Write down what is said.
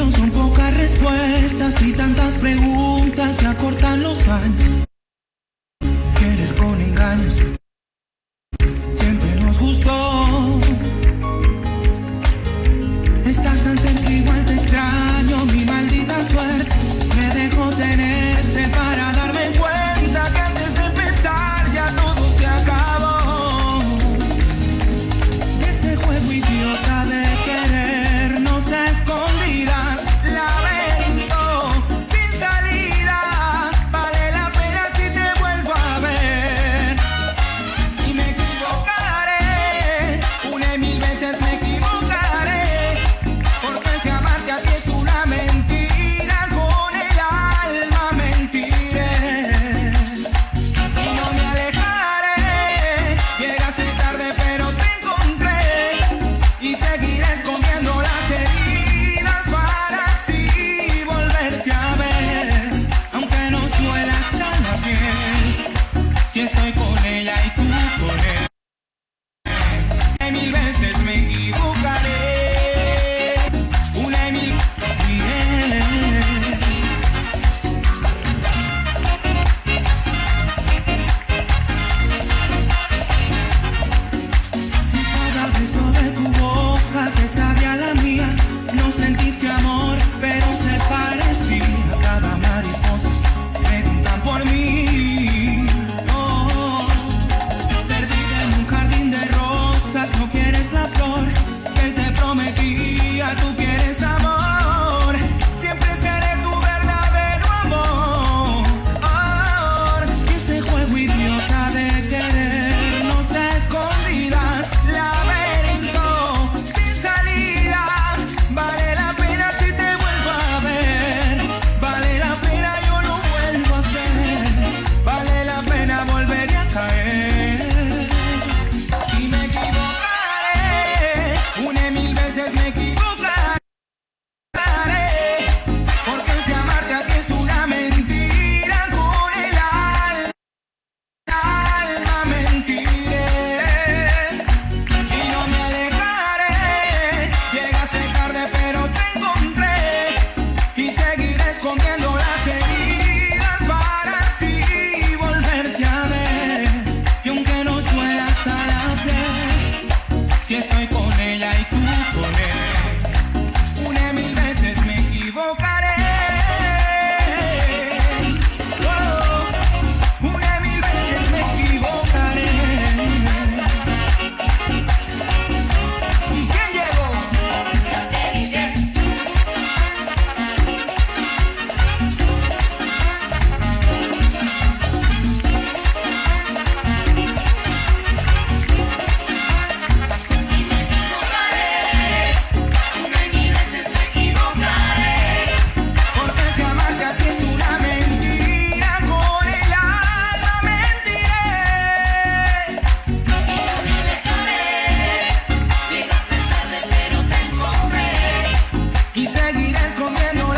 años son pocas respuestas y tantas preguntas se acortan los años. Querer con engaños siempre nos gustó. Estás tan cerca, igual te extraño. Mi maldita suerte me dejó tenerte para darme cuenta que antes de empezar ya todo se acabó. Ese juego idiota de querernos a escondidas, laberinto sin salida. Vale la pena si te vuelvo a ver. Y me equivocaré, una y mil veces me equivocaré, porque si amarte a ti es una mentira, con el alma mentiré. Y no me alejaré, llegaste tarde pero te encontré, y seguiré escondiendo las heridas para así volverte a ver. Aunque no duela hasta la piel, si estoy con ella y tú con él. Y mil veces me equivocaré, una y mil bien. Si cada beso de tu boca te sabía la mía, no sentiste amor, pero se parecía. Cada mariposa preguntan por mí. Oh, perdida en un jardín de rosas, no quieres la flor que él te prometía. Tú quieres amor, siempre seré tu verdadero amor. Ese juego idiota de querernos a escondidas, laberinto sin salida. Vale la pena si te vuelvo a ver, vale la pena, yo lo vuelvo a hacer, vale la pena, volveré a caer. Y me equivocaré, una y mil veces me equivocaré, porque si amarte a ti es una mentira, con el alma mentiré. Y no me alejaré, llegaste tarde pero te encontré, y seguiré escondiendo las heridas para así volverte a ver. Y aunque nos duela hasta la piel, si estoy con ella y tú con él, una y mil veces me equivocaré. Oh, una y mil veces me equivocaré. ¿Y quién llegó? Una y mil veces me equivocaré, porque si amarte a ti es una mentira, con el alma mentiré. Y no me alejaré, llegaste tarde pero te encontré, y seguiré escondiendo